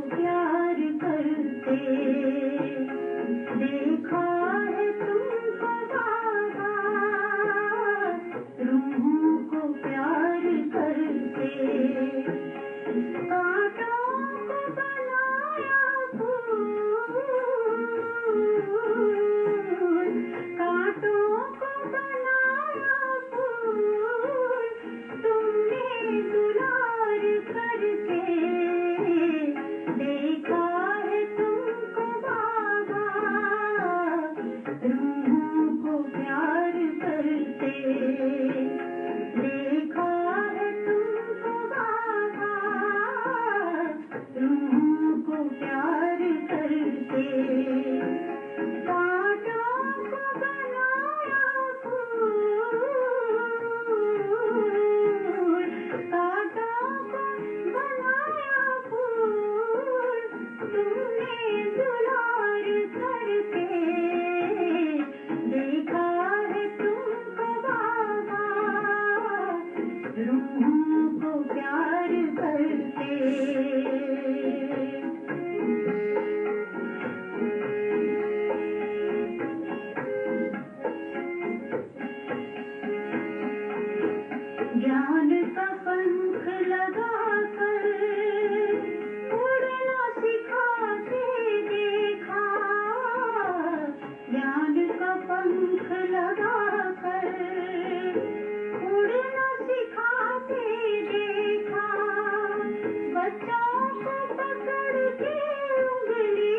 प्यार करते देखा है तुमको बाबा, रूहों को प्यार करते कांटों को बनाया फूल, कांटों को बनाया फूल, तुमने दुलार करके देखा है तुमको बाबा, रूहों को प्यार करते देखा है तुमको बाबा, रूहों को प्यार करते कांटों को बनाया फूल, कांटों को बनाया फूल, तुमने दुलार करके देखा है तुमको बाबा, रूहों को प्यार करते ज्ञान का पंख लगाकर उड़ना सिखाते देखा, ज्ञान का पंख लगाकर उड़ना सिखाते देखा, बच्चों को पकड़ के उंगली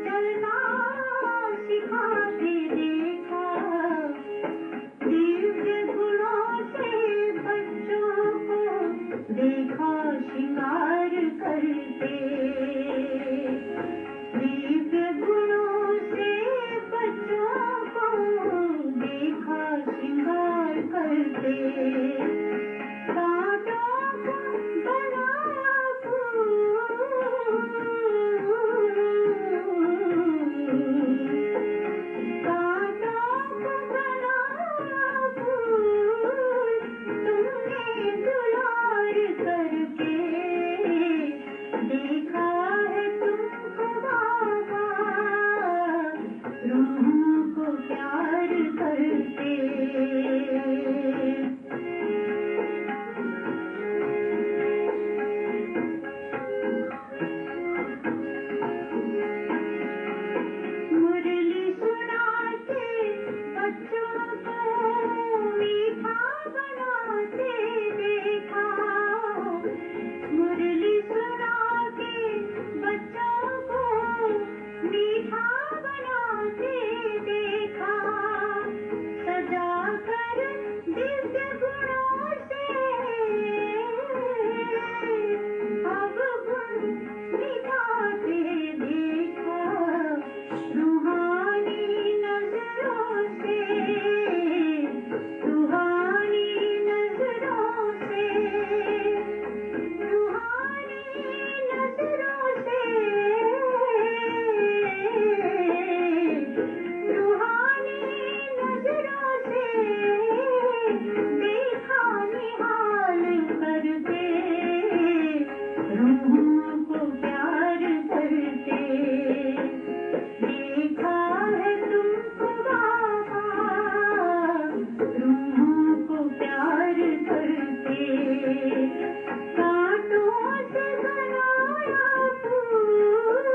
चलना सिखाते देखा, दिव्य गुणों से बच्चों को देखा श्रृंगार करते, दिव्य गुणों से बच्चों को देखा श्रृंगार करते कांटों को बनाया फूल, कांटों को बनाया फूल, तुमने दुलार करके देखा है तुमको बाबा, रूहों को प्यार करते मुरली सुनाते बच्चों को मीठा बनाते देखा, मुरली सुना के बच्चों को मीठा बनाते देखा, सजा कर दिव्य गुणों से अब गुण मिटाते देखा, रूहानी नजरों से, रूहानी नजरों से, रूहानी नजरों से, रूहानी नजरों से देखा निहाल करते, रूहों को प्यार करते देखा है तुमको बाबा, रूहों को प्यार करते कांटों से बनाया फूल,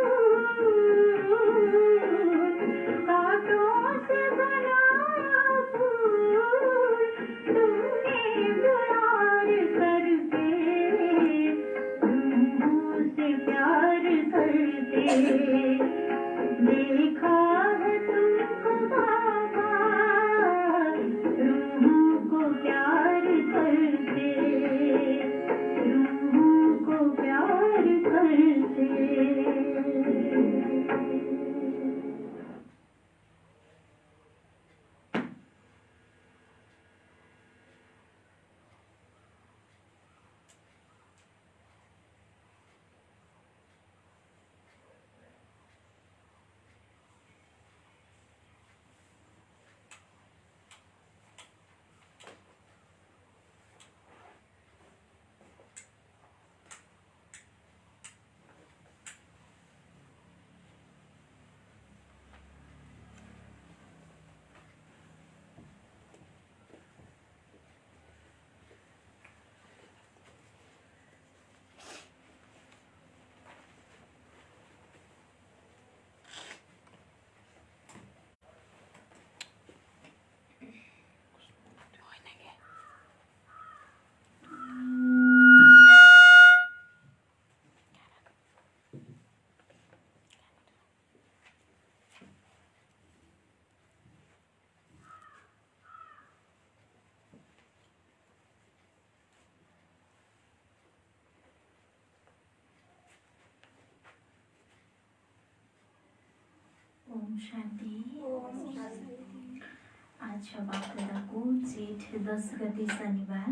कांटों से बनाया फूल, तुमने दुलार करके रूहों से प्यार करते देखा है तुमको बाबा, रूहों को प्यार करते, रूहों को प्यार करते ओम शान्ति। आज छ बापदादाको जेठ 10 गते शनिबार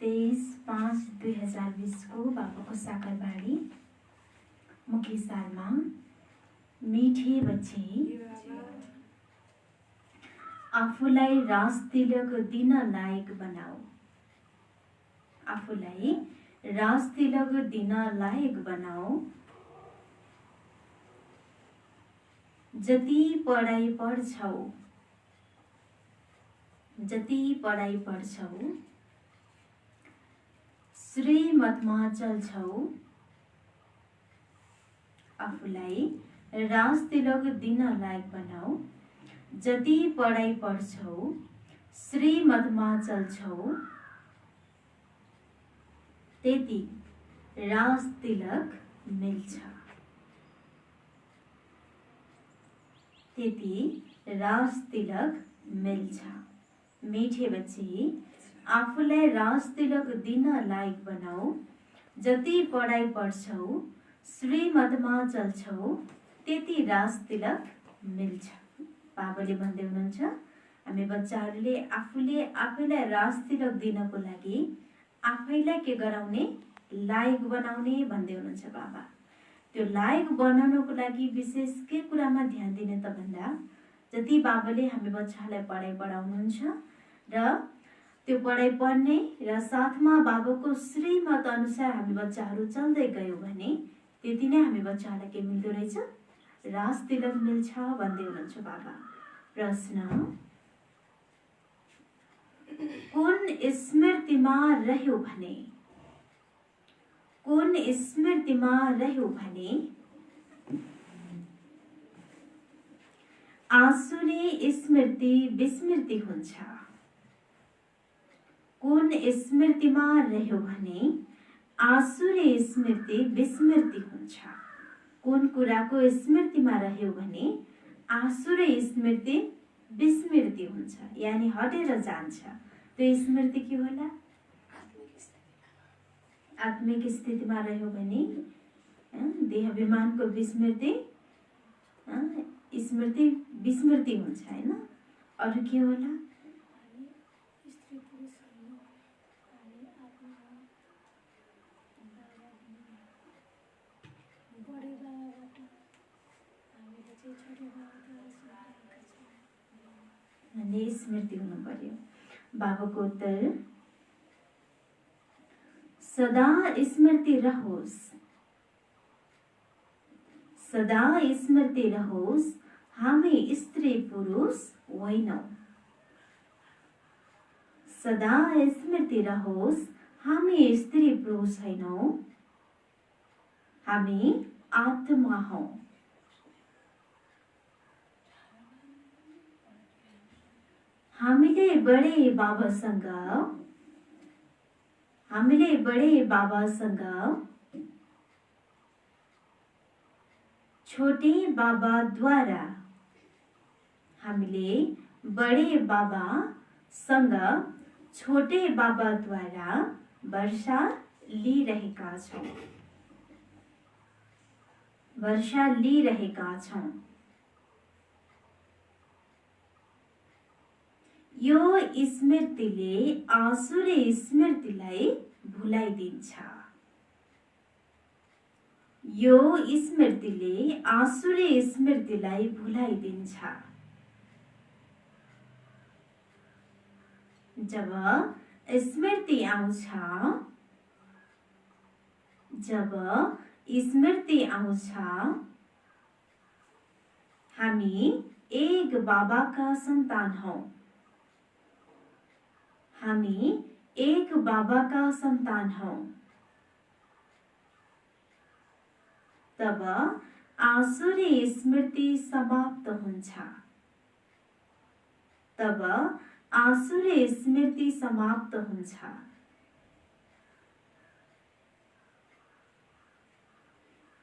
23/5/2020 को बाबाको साकरबाडी मुख्य सारमा मीठे बच्चे आफूलाई राज तिलक दिन लायक बनाऊ। आफूलाई राज तिलक दिन लायक बनाऊ। जति पढाइ पढ्छौ श्रीमतमा चल्छौ। आफूलाई राज तिलक दिन लायक बनाऊ। जति पढाइ पढ्छौ श्रीमतमा चल्छौ त्यति राज तिलक मिल्छ। मीठे बच्चे आफूलाई राज तिलक दिन लायक बनाऊ। जति पढाइ पढ्छौ श्रीमतमा चल्छौ त्यति राज तिलक मिल्छ। बाबाले भन्दै हुनुहुन्छ हामी बच्चाहरूले आफैलाई राज तिलक दिनको लागि आफैलाई के गराउने, लायक बनाउने भन्दै हुनुहुन्छ बाबा। त्यो लायक बनाउनको लागि विशेष के कुरामा ध्यान दिने त भन्दा जति बाबाले हामी बच्चाहरूलाई पढाइ पढाउनुहुन्छ र त्यो पढाइ पढ्ने र साथमा बाबाको श्रीमत अनुसार हामी बच्चाहरू चल्दै गयौँ भने त्यति नै हामी बच्चाहरूलाई के मिल्दो रहेछ, राज तिलक मिल्छ भन्दै हुनुहुन्छ बाबा। प्रश्न, कुन स्मृतिमा रह्यो भने आँसुले स्मृति विस्मृति हुन्छ। कुन स्मृतिमा रह्यो भने आँसुले स्मृति विस्मृति हुन्छ। कुन कुराको स्मृतिमा रह्यो भने आँसु र स्मृति विस्मृति हुन्छ, यानी हटेर जान्छ। त्यो स्मृति के होला? आत्मिक स्थितिमा रह्यो भने देहाभिमानको विस्मृति स्मृति विस्मृति हुन्छ हैन। अरु के होला? स्मृति हुनु पर्यो। बाबाको उत्तर, सदा स्मृति रहोस्, सदा स्मृति रहोस् हामी स्त्री पुरुष होइनौं। सदा स्मृति रहोस् हामी स्त्री पुरुष होइनौं, हामी आत्मा हौं। हामीले बडे बाबासँग छोटे बाबाद्वारा हामीले बडे बाबासँग छोटे बाबाद्वारा वर्षा लिइरहेका छौं। यो स्मृतिले आँसु र स्मृतिलाई भुलाइदिन्छ। यो स्मृतिले आँसु र स्मृतिलाई भुलाइदिन्छ। जब स्मृति आउँछ हामी एक बाबाका सन्तान हौं। हामी एक बाबाका सन्तान हौं। तब आँसु र स्मृति समाप्त हुन्छ। तब आँसु र स्मृति समाप्त हुन्छ।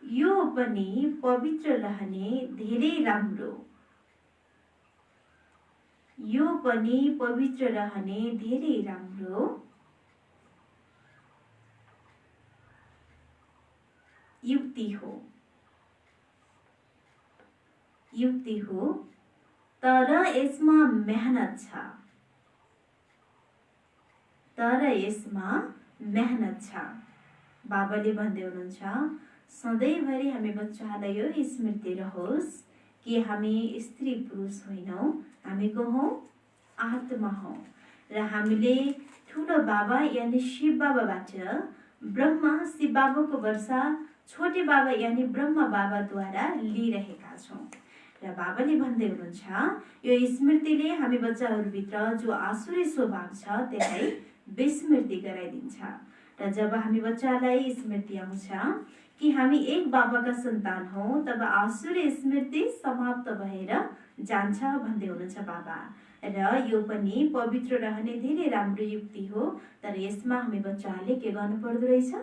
यो पनि पवित्र रहने धेरै राम्रो। यो पनि पवित्र रहने धेरै राम्रो युक्ति हो। युक्ति हो, तर यसमा मेहनत छ। तर यसमा मेहनत छ। बाबाले भन्दै हुनुहुन्छ, सधैँभरि हामी बच्चाहरूलाई यो स्मृति रहोस् कि हामी स्त्री पुरुष होइनौँ, हामी को हौँ? आत्मा हौँ। र हामीले ठुलो बाबा यानि शिव बाबाबाट ब्रह्मा शिव बाबाको वर्षा छोटे बाबा यानि ब्रह्मा बाबाद्वारा लिइरहेका छौँ। र बाबाले भन्दै हुनुहुन्छ, यो स्मृतिले हामी बच्चाहरूभित्र जो आसुरी स्वभाव छ त्यसलाई विस्मृति गराइदिन्छ। र जब हामी बच्चालाई स्मृति आउँछ कि हामी एक बाबाका सन्तान हौँ, तब आसुरी स्मृति समाप्त भएर जान्छ भन्दै हुनुहुन्छ बाबा। र यो पनि पवित्र रहने धेरै राम्रो युक्ति हो, तर यसमा हामी बच्चाहरूले के गर्नु पर्दो रहेछ?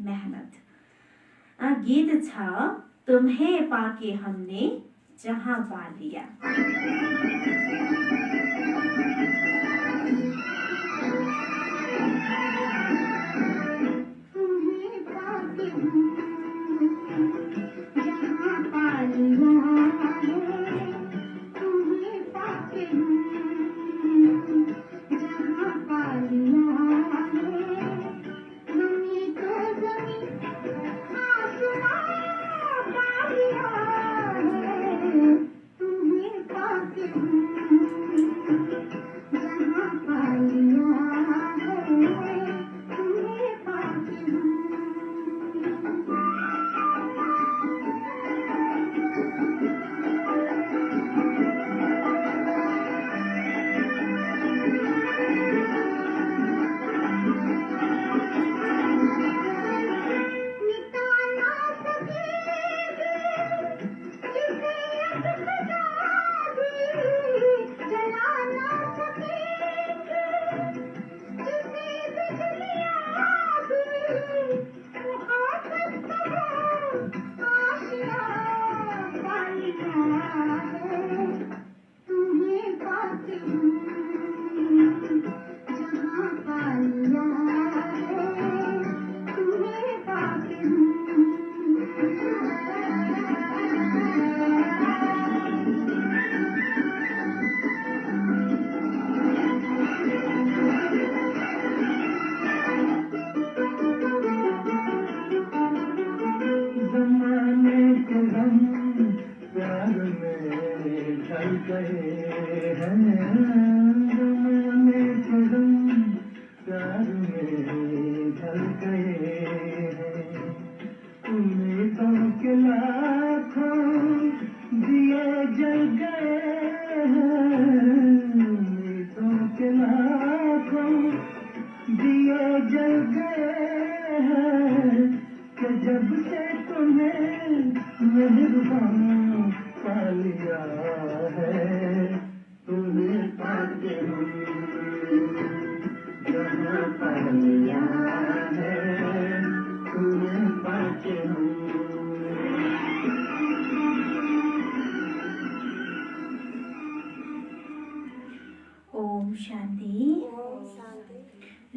मेहनत। गीत छ, तुम्हें पाके हमने जहाँ पा लिया।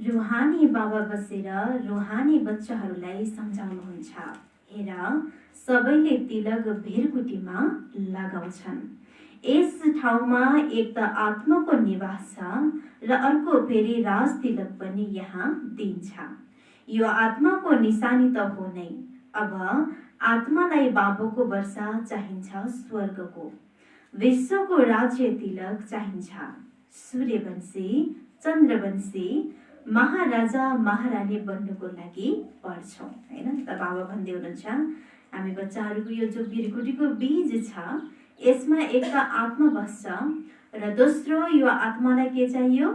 रुहानी बाबा बसेर रुहानी बच्चाहरूलाई सम्झाउनुहुन्छ, हेर सबैले तिलक भिरकुटीमा लगाउँछन्। यस ठाउँमा एक त आत्माको निवास छ र अर्को फेरि राज तिलक पनि यहाँ दिन्छ। यो आत्माको निशानी त हो नै। अब आत्मालाई बाबुको वर्षा चाहिन्छ, स्वर्गको विश्वको राज्य तिलक चाहिन्छ। सूर्यवंशी चन्द्रवंशी महाराजा महारानी बन्नुको लागि पढ्छौँ हैन त। बाबा भन्दै हुनुहुन्छ, हामी बच्चाहरूको यो जो भिरकुटीको बीज छ यसमा एक त आत्मा बस्छ र दोस्रो यो आत्मालाई के चाहियो?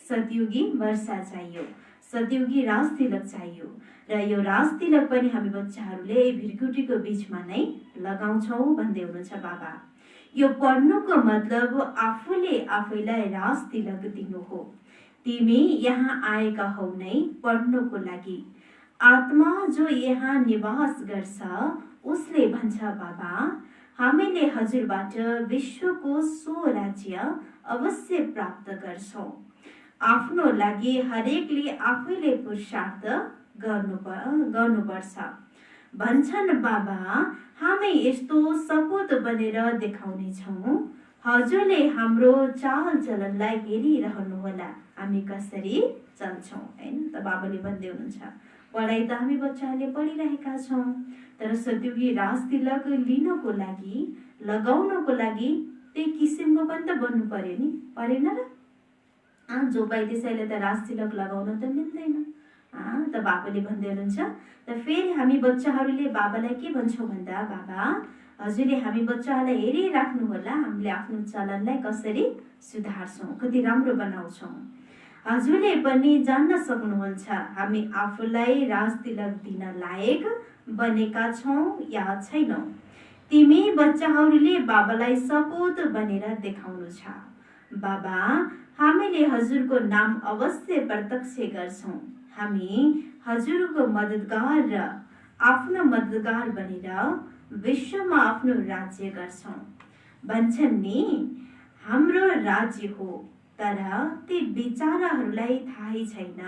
सतयुगी वर्षा चाहियो, सतयुगी राज तिलक चाहियो। र यो राज तिलक पनि हामी बच्चाहरूले भिरकुटीको बीचमा नै लगाउँछौँ भन्दै हुनुहुन्छ बाबा। यो पढ्नुको मतलब आफूले आफैलाई राज तिलक दिनु हो। तिमी यहाँ आएका हौ नै पढ्नुको लागि। आत्मा जो यहाँ निवास गर्छ उसले भन्छ, बाबा हामीले हजुरबाट विश्वको सो राज्य अवश्य प्राप्त गर्छौँ। आफ्नो लागि हरेकले आफैले पुरुषार्थ गर्नुपर्छ। भन्छन् बाबा, हामी यस्तो सपुत बनेर देखाउनेछौँ। हजुरले हाम्रो चाल चलनलाई हेरिरहनुहोला, हामी कसरी चल्छौँ, हैन त बाबाले भन्दै हुनुहुन्छ। पढाइ त हामी बच्चाहरूले पढिरहेका छौँ, तर सत्युगी राज तिलक लिनको लागि, लगाउनको लागि त्यही किसिमको पनि त बन्नु पर्यो नि, परेन र? जो पाइ त्यसैले त राज तिलक लगाउन त मिल्दैन। त बाबाले भन्दै हुनुहुन्छ। त फेरि हामी बच्चाहरूले बाबालाई के भन्छौँ भन्दा, बाबा हजुरले हामी बच्चाहरूलाई हेरिराख्नु होला, हामीले आफ्नो चलनलाई कसरी सुधार्छौँ, कति राम्रो बनाउँछौँ। हजुरले पनि जान्न सक्नुहुन्छ हामी आफूलाई राज तिलक दिन लायक बनेका छौँ या छैनौँ। तिमी बच्चाहरूले बाबालाई सपुत बनेर देखाउनु छ। बाबा, हामीले हजुरको नाम अवश्य प्रत्यक्ष गर्छौँ। हामी हजुरको मद्दतगार र आफ्नो मद्दतगार बनेर विश्वमा आफ्नो राज्य गर्छौँ। भन्छन् नि, हाम्रो राज्य हो, तर ती बिचाराहरूलाई थाहै छैन।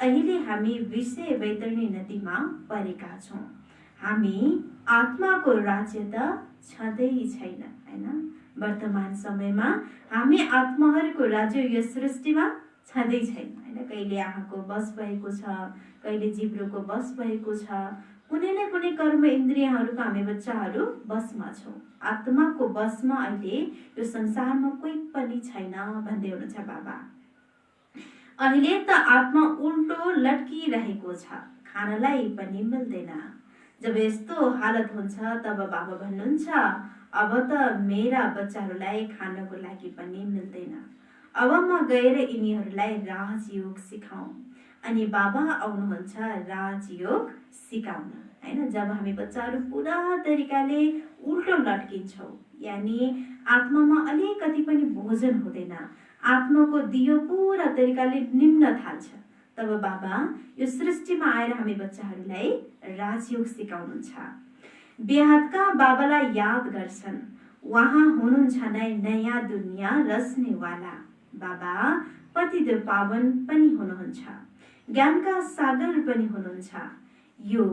अहिले हामी विषय वैतरणी नदीमा परेका छौँ। हामी आत्माको राज्य त छँदै छैन, हैन? वर्तमान समयमा हामी आत्माहरूको राज्य यस सृष्टिमा छँदै छैन, हैन? कहिले आँखाको बस भएको छ, कहिले जिब्रोको बस भएको छ, कुनै न कुनै कर्म इन्द्रियहरूको हामी बच्चाहरू बसमा छौँ। आत्माको बसमा अहिले यो संसारमा कोही पनि छैन भन्दै हुनुहुन्छ बाबा। अहिले त आत्मा उल्टो लट्किरहेको छ, खानलाई पनि मिल्दैन। जब यस्तो हालत हुन्छ तब बाबा भन्नुहुन्छ, अब त मेरा बच्चाहरूलाई खानको लागि पनि मिल्दैन। अब म गएर यिनीहरूलाई राजयोग सिकाउँ। अनि बाबा आउनुहुन्छ राजयोग सिकाउन, हैन? जब हामी बच्चाहरू पुरा तरिकाले उल्टो लट्किन्छौँ, यानि आत्मामा अलिकति पनि भोजन हुँदैन, आत्माको दियो पुरा तरिकाले निम्न थाल्छ, तब बाबा यो सृष्टिमा आएर हामी बच्चाहरूलाई राजयोग सिकाउनुहुन्छ। बेहदका बाबालाई याद गर्छन्, उहाँ हुनुहुन्छ नै नयाँ दुनियाँ रच्नेवाला। बाबा पतित पावन पनि हुनुहुन्छ, ज्ञानका सागर पनि हुनुहुन्छ। यो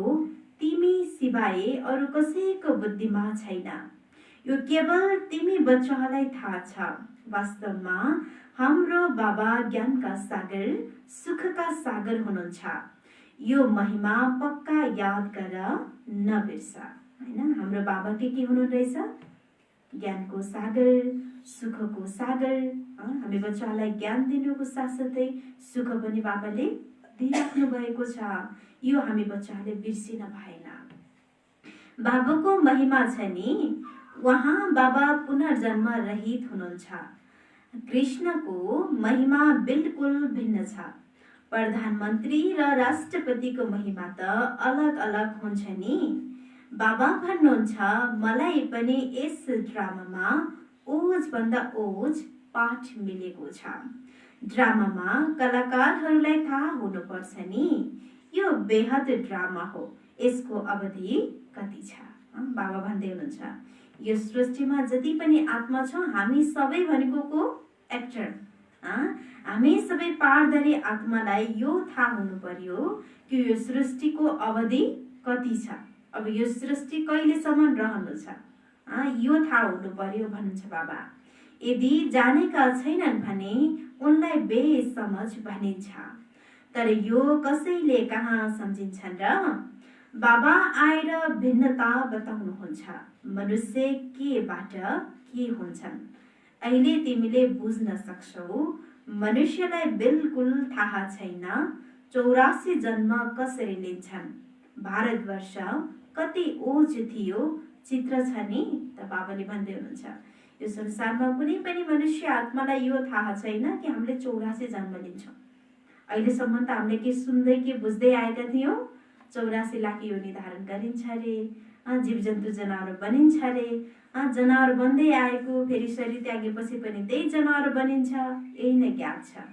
तिमी सिवाय अरू कसैको बुद्धिमा छैन, यो केवल तिमी बच्चाहरूलाई थाहा छ। वास्तवमा हाम्रो बाबा ज्ञानका सागर, सुखका सागर हुनुहुन्छ। यो महिमा पक्का याद गर, नबिर्स, हैन? हाम्रो बाबा के हुनुहुँदैछ? ज्ञानको सागर, सुखको सागर। हामी बच्चालाई ज्ञान दिनुको साथसाथै सुख पनि बाबाले दिइराख्नु भएको छ। यो हामी बच्चाहरूले बिर्सिन भएन। बाबाको महिमा छ नि, उहाँ बाबा पुनर्जन्म रहित हुनुहुन्छ। कृष्णको महिमा बिल्कुल भिन्न छ। प्रधानमन्त्री र राष्ट्रपतिको महिमा त अलग अलग हुन्छ नि। बाबा भन्नुहुन्छ, मलाई पनि यस ड्रामामा ओज भन्दा ओज पाठ मिलेको छ। ड्रामामा कलाकारहरूलाई थाहा हुनुपर्छ नि, यो बेहद ड्रामा हो, यसको अवधि कति छ? बाबा भन्दै हुनुहुन्छ, यो सृष्टिमा जति पनि आत्मा छ, हामी सबै भनेको को एक्टर, हामी सबै पारदर्शी आत्मालाई यो थाहा हुनु पर्यो कि यो सृष्टिको अवधि कति छ, अब यो सृष्टि कहिलेसम्म रहनु छ, यो थाहा हुनु पर्यो भन्नुहुन्छ बाबा। यदि जानेका छैनन् भने उनलाई बेसमझ भनिन्छ, तर यो कसैले कहाँ सम्झिन्छन् र? बाबा आएर भिन्नता बताउनुहुन्छ, मनुष्य केबाट के हुन्छन्। अहिले तिमीले बुझ्न सक्छौ, मनुष्यलाई बिल्कुल थाहा छैन 84 जन्म कसरी लिन्छन्। भारतवर्ष कति ओज थियो चित्र छ नि, त बाबाले भन्दै हुनुहुन्छ। यो संसारमा कुनै पनि मनुष्य आत्मालाई यो थाहा छैन कि हामीले 84 जन्म लिन्छौँ। अहिलेसम्म त हामीले के सुन्दै के बुझ्दै आएका थियौँ, 84 लाख योनि धारण गरिन्छ अरे, जीव जन्तु जनावर बनिन्छ अरे, जनावर बन्दै आएको फेरि शरीर त्यागेपछि पनि त्यही जनावर बनिन्छ, यही नै ज्ञात छ।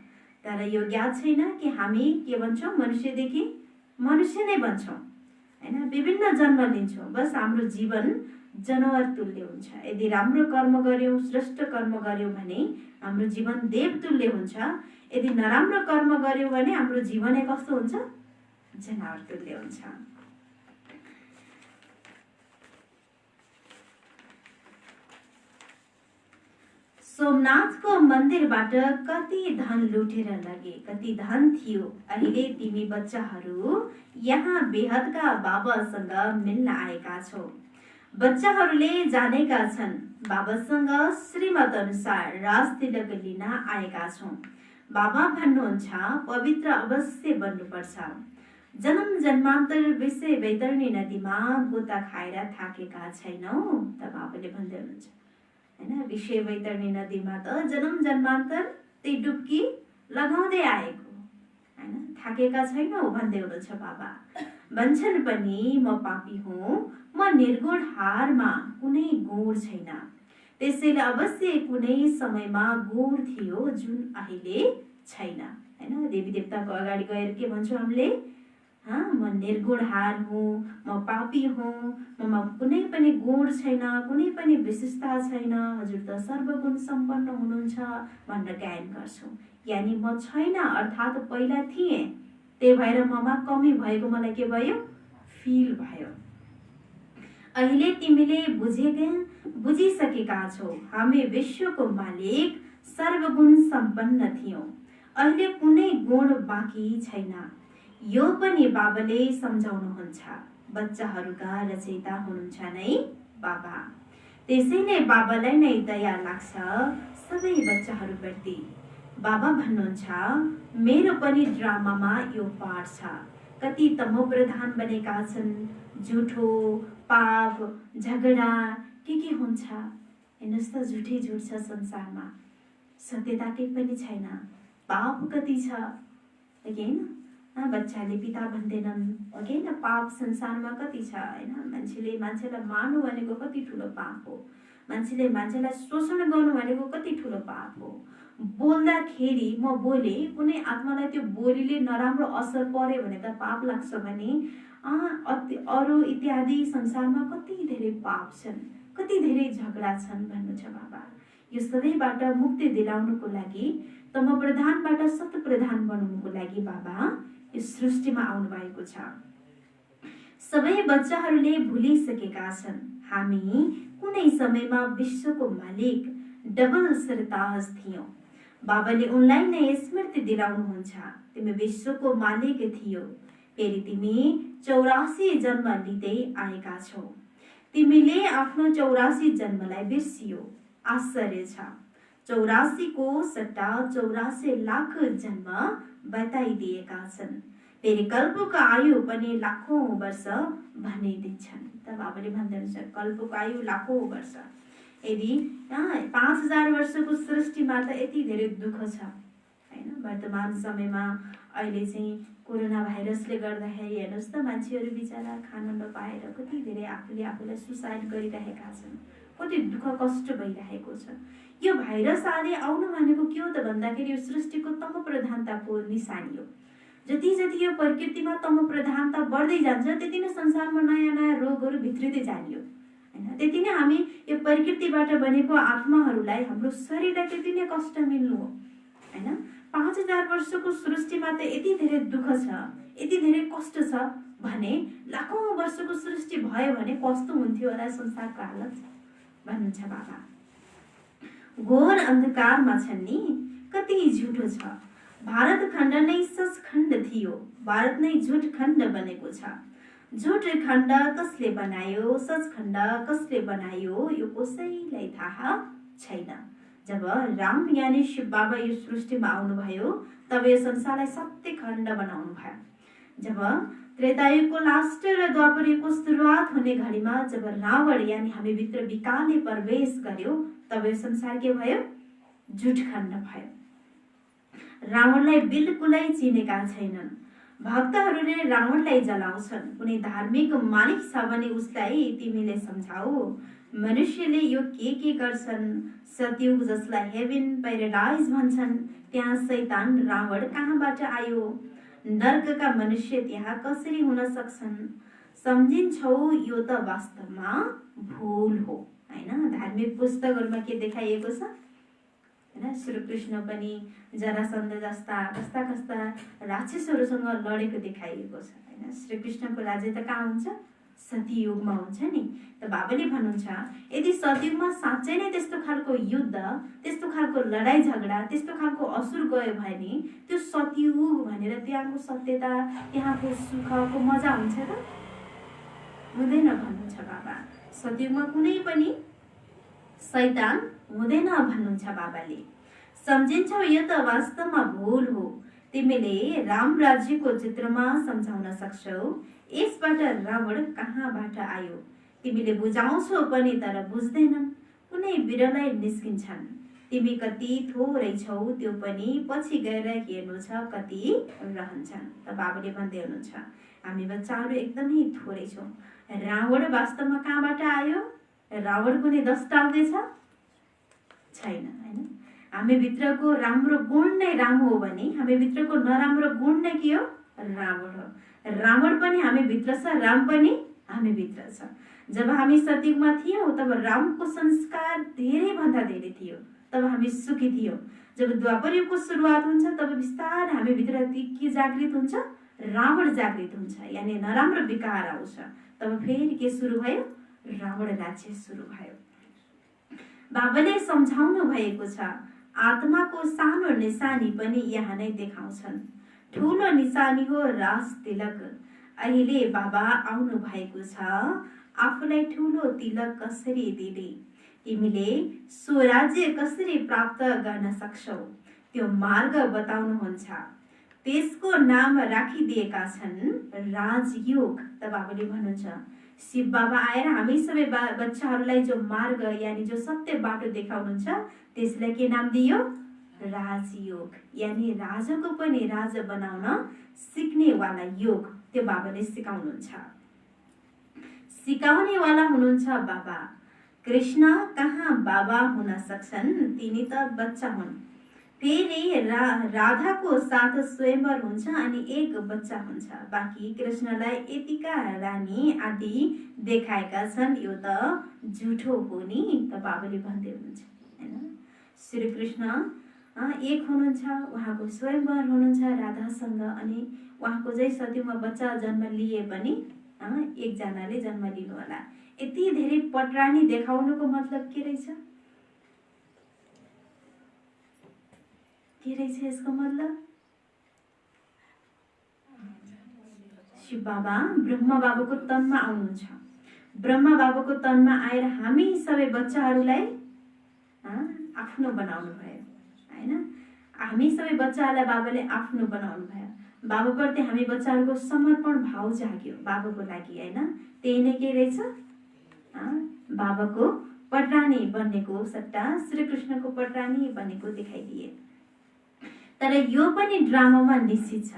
तर यो ज्ञात छैन कि हामी के भन्छौँ, मनुष्यदेखि मनुष्य नै बन्छौँ, हैन? विभिन्न जन्म लिन्छौँ, बस हाम्रो जीवन जनावर तुल्य हुन्छ। यदि राम्रो कर्म गर्यौँ, श्रेष्ठ कर्म गर्यौँ भने हाम्रो जीवन देव तुल्य हुन्छ। यदि नराम्रो कर्म गर्यौँ भने हाम्रो जीवन कस्तो हुन्छ? जनावर तुल्य हुन्छ। सोमनाथको मन्दिरबाट कति धन लुटेर लगे, कति धन थियो। अहिले तिमी बच्चाहरू यहाँ बेहदका बाबासँग मिल्न आएका छौ। बच्चाहरूले जानेका छन् बाबासँग श्रीमत अनुसार राजतिलक लिन आएका छौँ। बाबा भन्नुहुन्छ पवित्र अवश्य बन्नुपर्छ। जन्म जन्मान्तर विषय वैतरणी नदीमा गोता खाएर थाकेका छैनौ त बाबाले भन्दै हुनुहुन्छ हैन। विषय वैतरणी नदीमा त जन्म जन्मान्तर त्यही डुब्की लगाउँदै आएको हैन, थाकेका छैनौ भन्दै हुनुहुन्छ बाबा। भन्छन् पनि म पापी हुँ, म निर्गुण हारमा कुनै गुण छैन। त्यसैले अवश्य कुनै समयमा गुण थियो जुन अहिले छैन हैन। देवी देवताको अगाडि गएर के भन्छौँ हामीले? म निर्गुण हार हुँ, म पापी हुँ, ममा कुनै पनि गुण छैन, कुनै पनि विशेषता छैन, हजुर त सर्वगुण सम्पन्न हुनुहुन्छ भनेर गायन गर्छौँ। यानि म छैन अर्थात् पहिला थिएँ, त्यही भएर ममा कमी भएको मलाई के भयो? फिल भयो। अहिले तिमीले बुझिसकेका छौ हामी विश्वको मालिक सर्वगुण सम्पन्न थियौँ। अहिले कुनै गुण बाँकी छैन। यो पनि बाबाले सम्झाउनुहुन्छ। बच्चाहरूका रचयिता हुनुहुन्छ नै बाबा। त्यसैले बाबालाई नै दया लाग्छ सबै बच्चाहरूप्रति। बाबा भन्नुहुन्छ मेरो पनि ड्रामामा यो पार्ट छ। कति तमोप्रधान बनेका छन्, झुठो, पाप, झगडा के हुन्छ। हेर्नुहोस् त झुठै झुठ छ संसारमा, सत्यता केही पनि छैन। पाप कति छ होइन। बच्चाले पिता भन्दैनन् होइन। पाप संसारमा कति छ होइन। मान्छेले मान्छेलाई मार्नु भनेको कति ठुलो पाप हो। मान्छेले मान्छेलाई शोषण गर्नु भनेको कति ठुलो पाप हो। बोल्दाखेरि म बोले कुनै आत्मालाई त्यो बोलीले नराम्रो असर पर्यो भने त पाप लाग्छ भने अरू इत्यादि संसारमा कति धेरै पाप छन्, कति धेरै झगडा छन् भन्नुहुन्छ बाबा। यो सबैबाट मुक्ति दिलाउनुको लागि, तमप्रधानबाट सतप्रधान बनाउनुको लागि बाबा यो सृष्टिमा आउनु भएको छ। सबै बच्चाहरूले भुलिसकेका छन् हामी कुनै समयमा विश्वको मालिक डबल सरताज थियौँ। बाबाले उनलाई नै स्मृति दिलाउनुहुन्छ तिमी विश्वको मालिक थियौ, फेरि तिमी 84 जन्म लिँदै आएका छौ। तिमीले आफ्नो 84 जन्मलाई बिर्सियो। आश्चर्य छ, 84 को सट्टा 84 लाख जन्म बताइदिएका छन्। फेरि कल्पको आयु पनि लाखौं वर्ष भनिदिन्छन्। त बाबाले भन्नुहुन्छ कल्पको आयु लाखौं वर्ष। यदि 5000 वर्षको सृष्टिमा त यति धेरै दुःख छ हैन। वर्तमान समयमा अहिले चाहिँ कोरोना भाइरसले गर्दाखेरि हेर्नुहोस् त मान्छेहरू बिचारा खान नपाएर कति धेरै आफूलाई सुसाइड गरिरहेका छन्, कति दुःख कष्ट भइरहेको छ। यो भाइरस आदि आउनु भनेको के हो त भन्दाखेरि यो सृष्टिको तम प्रधानताको निशानी हो। जति जति यो प्रकृतिमा तम प्रधानता बढ्दै जान्छ त्यति नै संसारमा नयाँ नयाँ रोगहरू भित्रिँदै जानियो हैन। त्यति नै हामी यो प्रकृतिबाट बनेको आत्माहरूलाई, हाम्रो शरीरलाई त्यति नै कष्ट मिल्नु हो हैन। 5000 वर्षको सृष्टिमा त यति धेरै दुःख छ, यति धेरै कष्ट छ भने लाखौं वर्षको सृष्टि भयो भने कस्तो हुन्थ्यो होला संसारको हालत भन्नुहुन्छ बाबा। घोर अन्धकारमा छन् नि, कति झुटो छ। भारत खण्ड नै सचखण्ड थियो, भारत नै झुट खण्ड बनेको छ। झुट खण्ड कसले बनायो, सचखण्ड कसले बनायो यो कसैलाई थाहा छैन। जब राम यानि शिव बाबा यो सृष्टिमा आउनुभयो तब यो संसारलाई सत्य खण्ड बनाउनु भयो। जब त्रेतायुगको लास्ट र द्वापर युगको सुरुवात हुने घडीमा जब रावण यानि हामी भित्र विकारले प्रवेश गर्यो तब यो संसार के भयो? झुट खण्ड भयो। रावणलाई बिल्कुलै चिनेका छैनन्। भक्तहरूले रावणलाई जलाउँछन्। कुनै धार्मिक मानिक छ भने उसलाई तिमीले सम्झाऊ। मनुष्यले यो के गर्छन्? सतयुग जसलाई हेभन प्याराडाइज भन्छन्, त्यहाँ शैतान रावण कहाँबाट आयो? नर्कका मनुष्य त्यहाँ कसरी हुन सक्छन्? सम्झिन्छौ यो त वास्तवमा भूल हो हैन। धार्मिक पुस्तकहरूमा के देखाइएको छ हैन। श्रीकृष्ण पनि जरासन्ध जस्ता कस्ता राक्षसहरूसँग लडेको देखाइएको छ हैन। श्रीकृष्णको राज्य त कहाँ हुन्छ? सतयुगमा हुन्छ नि। त बाबाले भन्नुहुन्छ यदि सतयुगमा साँच्चै नै त्यस्तो खालको युद्ध, त्यस्तो खालको लडाई झगडा, त्यस्तो खालको असुर गयो भने त्यो सतयुग भनेर त्यहाँको सत्यता, त्यहाँको सुखको मजा हुन्छ र? हुँदैन भन्नुहुन्छ बाबा। सतयुगमा कुनै पनि शैतान हुँदैन भन्नुहुन्छ बाबाले। सम्झिन्छौ यो त वास्तवमा भूल हो। तिमीले राम राज्यको चित्रमा सम्झाउन सक्छौ यसबाट रावण कहाँबाट आयो। तिमीले बुझाउँछौ पनि तर बुझ्दैनन्, कुनै बिरलै निस्किन्छन्। तिमी कति थोरै छौ त्यो पनि पछि गएर हेर्नु छ कति रहन्छन्। त बाबाले भन्दै हुनुहुन्छ हामी बच्चाहरू एकदमै थोरै छौँ। रावण वास्तवमा कहाँबाट आयो? रावण कुनै 10 टाउके छैन हैन। हामी भित्रको राम्रो गुण नै राम हो भने हामी भित्रको नराम्रो गुण नै के हो? रावण हो। रावण पनि हामी भित्र छ, राम पनि हामी भित्र छ। जब हामी सतयुगमा थियौँ तब रामको संस्कार धेरै भन्दा धेरै थियो, तब हामी सुखी थियौँ। जब द्वापर युगको सुरुवात हुन्छ तब बिस्तारै हामी भित्र के जागृत हुन्छ? रावण जागृत हुन्छ, यानि नराम्रो विकार आउँछ। तब फेरि के सुरु भयो? रावण राज्य सुरु भयो। बाबाले सम्झाउनु भएको छ आत्माको सानो निशानी पनि यहाँ नै देखाउँछन्। ठुलो निशानी हो राज तिलक। अहिले बाबा आउनु भएको छ। आफूलाई ठुलो तिलक कसरी दिने, तिमीले स्वराज्य कसरी प्राप्त गर्न सक्छौ त्यो मार्ग बताउनुहुन्छ। त्यसको नाम राखिदिएका छन् राजयोग। त बाबाले भन्नुहुन्छ शिव बाबा आएर हामी सबै बच्चाहरूलाई जो मार्ग यानि जो सत्य बाटो देखाउनुहुन्छ त्यसलाई के नाम दियो? राजयोग, यानि राजाको पनि राजा बनाउन सिक्ने वाला योग। त्यो बाबाले सिकाउनुहुन्छ। सिकाउने वाला हुनुहुन्छ बाबा। कृष्ण कहाँ बाबा हुन सक्छन्, तिनी त बच्चा हुन्। फेरि राधाको साथ स्वयंवर हुन्छ अनि एक बच्चा हुन्छ। बाँकी कृष्णलाई यतिका रानी आदि देखाएका छन्, यो त झुठो हो नि। त बाबाले भन्दै हुनुहुन्छ हैन। श्री कृष्ण एक हुनुहुन्छ, उहाँको स्वयंवर हुनुहुन्छ राधासँग। अनि उहाँको जै सतयुगमा बच्चा जन्म लिए पनि एकजनाले जन्म लिनु होला। यति धेरै पटरानी देखाउनुको मतलब के रहेछ? के रहेछ यसको मतलब? शिव बाबा ब्रह्मा बाबाको तनमा आउनुहुन्छ। ब्रह्मा बाबाको तनमा आएर हामी सबै बच्चाहरूलाई आफ्नो बनाउनु भयो हैन। हामी सबै बच्चाहरूलाई बाबाले आफ्नो बनाउनु भयो। बाबाप्रति हामी बच्चाहरूको समर्पण भाव जाग्यो बाबाको लागि हैन। त्यही नै के रहेछ? बाबाको पटरानी बन्नेको सट्टा श्रीकृष्णको पटरानी बनेको देखाइदिए। तर यो पनि ड्रामामा निश्चित छ।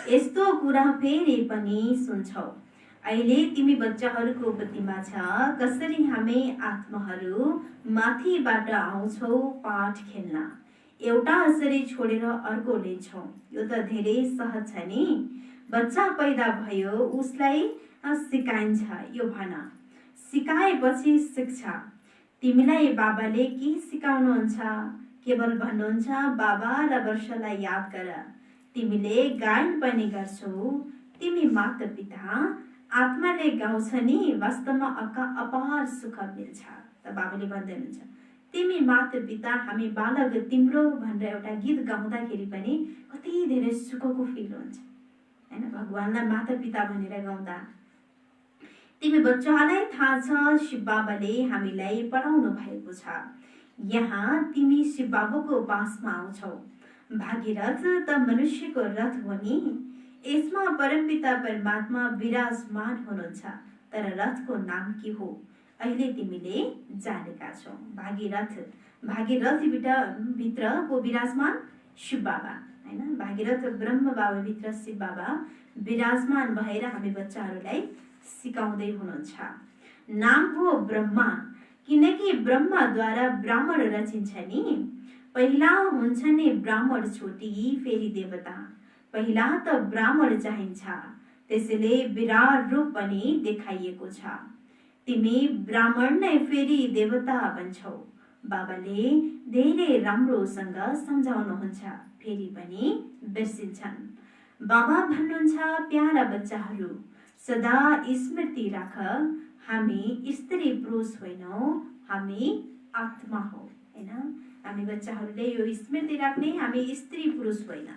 यस्तो कुरा फेरि पनि सुन्छौ। अहिले तिमी बच्चाहरूको बुद्धिमा छ कसरी हामी आत्माहरू माथिबाट आउँछौ पाठ खेल्न। एउटा शरीर छोडेर अर्को लिन्छौ, यो त धेरै सहज छ नि। बच्चा पैदा भयो उसलाई सिकाइन्छ, यो भन। सिकाएपछि शिक्षा। तिमीलाई बाबाले के सिकाउनुहुन्छ? केवल भन्नुहुन्छ बाबा र वर्षलाई याद गर। तिमीले गायन पनि गर्छौ। तिमी माता पिता आत्माले गाउँछ नि, वास्तवमा अपार सुख मिल्छ। त बाबाले भन्दै हुनुहुन्छ तिमी माता पिता हामी बालक तिम्रो भनेर एउटा गीत गाउँदाखेरि पनि कति धेरै सुखको फिल हुन्छ हैन। भगवानलाई माता पिता भनेर गाउँदा तिमी बच्चालाई थाहा छ शिव बाबाले हामीलाई पढाउनु भएको छ। यहाँ तिमी शिव बाबाको पासमा आउँछौ। भागीरथ त मनुष्यको रथ हो नि। यसमा परमपिता परमात्मा विराजमान हुनुहुन्छ। तर रथको नाम के हो अहिले तिमीले जानेका छौ। भागीरथ भित्र को विराजमान? शिव बाबा हैन। भागीरथ ब्रह्म बाबा भित्र शिव बाबा विराजमान भएर हामी बच्चाहरूलाई सिकाउँदै हुनुहुन्छ। नाम हो ब्रह्मा, किनकि ब्रह्माद्वारा ब्राह्मण रचिन्छ नि। पहिला हुन्छ नि ब्राह्मण छोटी फेरि देवता। पहिला त ब्राह्मण चाहिन्छ, त्यसैले विराट रूप पनि देखाइएको छ। तिमी ब्राह्मण नै फेरि देवता बन्छौ। बाबाले धेरै राम्रोसँग सम्झाउनुहुन्छ, फेरि पनि बिर्सिन्छन्। बाबा भन्नुहुन्छ प्यारा बच्चाहरू सदा स्मृति राख, हामी स्त्री पुरुष होइनौँ, हामी आत्मा हो। हैन, हामी बच्चाहरूले यो स्मृति राख्ने, हामी स्त्री पुरुष होइन।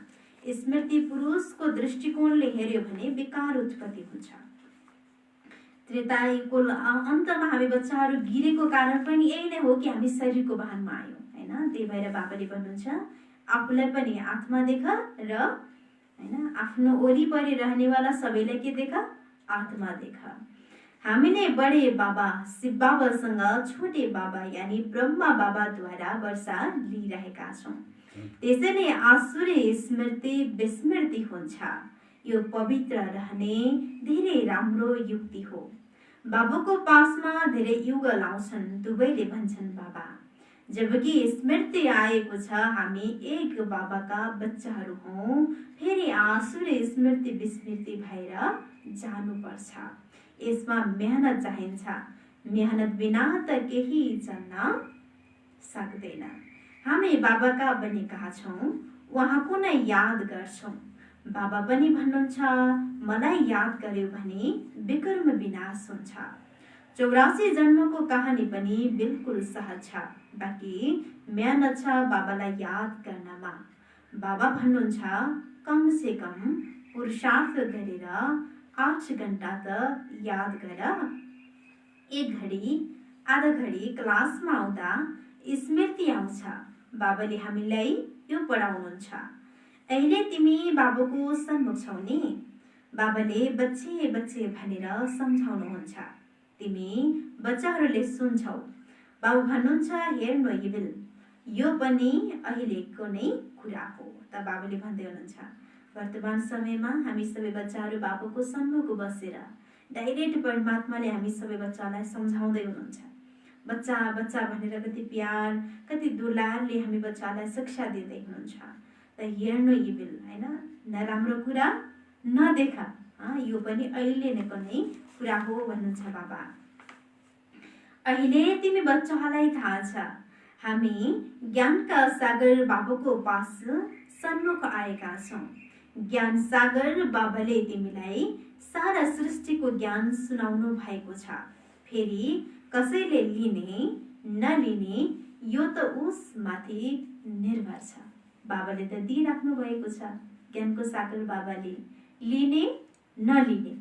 स्मृति पुरुषको दृष्टिकोणले हेर्यो भने विकार उत्पत्ति हुन्छ। त्रेता युगको अन्तमा हामी बच्चाहरू गिरेको कारण पनि यही नै हो कि हामी शरीरको वाहनमा आयौँ। हैन, त्यही भएर बाबाले भन्नुहुन्छ आफूलाई पनि आत्मा देख र हैन आफ्नो वरिपरि रहनेवाला सबैलाई के देख, आत्मा देख। हामी नै बडे बाबा शिव बाबासँग छोटे बाबा यानी ब्रह्मा बाबाद्वारा वर्षा लिइरहेका छौँ। त्यसैले आसुरी स्मृति विस्मृति हुन्छ। यो पवित्र रहने धेरै राम्रो युक्ति हो। बाबुको पासमा धेरै युगल आउँछन्, दुवैले भन्छन् बाबा। जबकि स्मृति आएको छ, हामी एक बाबाका बच्चाहरू हौँ, फेरि आसुरी स्मृति विस्मृति भएर जानुपर्छ। यसमा मेहनत चाहिन्छ। मेहनत बिना त केही चल्न सक्दैन। हामी बाबाका बनेका छौँ, उहाँको नै याद गर्छौँ। बाबा पनि भन्नुहुन्छ मलाई याद गर्यो भने विकर्म विनाश हुन्छ। 84 जन्मको कहानी पनि बिल्कुल सहज छ, बाँकी मेहनत छ बाबालाई याद गर्नमा। बाबा भन्नुहुन्छ कम से कम पुरुषार्थ गरेर 8 घण्टा त याद गर। 1 घडी आधा घडी क्लासमा आउँदा स्मृति आउँछ। बाबाले हामीलाई यो पढाउनुहुन्छ। अहिले तिमी बाबुको सन्मुख छौ नि, बाबाले बच्चे बच्चे भनेर सम्झाउनुहुन्छ। तिमी बच्चाहरूले सुन्छौ। बाबु भन्नुहुन्छ हेर्नु इबिल, यो पनि अहिलेको नै कुरा हो। त बाबुले भन्दै हुनुहुन्छ वर्तमान समयमा हामी सबै बच्चाहरू बाबुको सन्मुख बसेर डाइरेक्ट परमात्माले हामी सबै बच्चालाई सम्झाउँदै हुनुहुन्छ। बच्चा बच्चा भनेर कति प्यार कति दुलारले हामी बच्चालाई शिक्षा दिँदै हुनुहुन्छ। त हेर्नु इबिल, हैन, नराम्रो कुरा नदेख, यो पनि अहिले नै कुनै कुरा हो भन्नुहुन्छ बाबा। अहिले तिमी बच्चाहरूलाई थाहा छ हामी ज्ञानका सागर बाबाको पास सन्मुख आएका छौँ। ज्ञान सागर बाबाले तिमीलाई सारा सृष्टिको ज्ञान सुनाउनु भएको छ। फेरि कसैले लिने नलिने यो त उसमाथि निर्भर छ। बाबाले त दिइराख्नु भएको छ ज्ञानको सागर बाबाले। लिने नलिने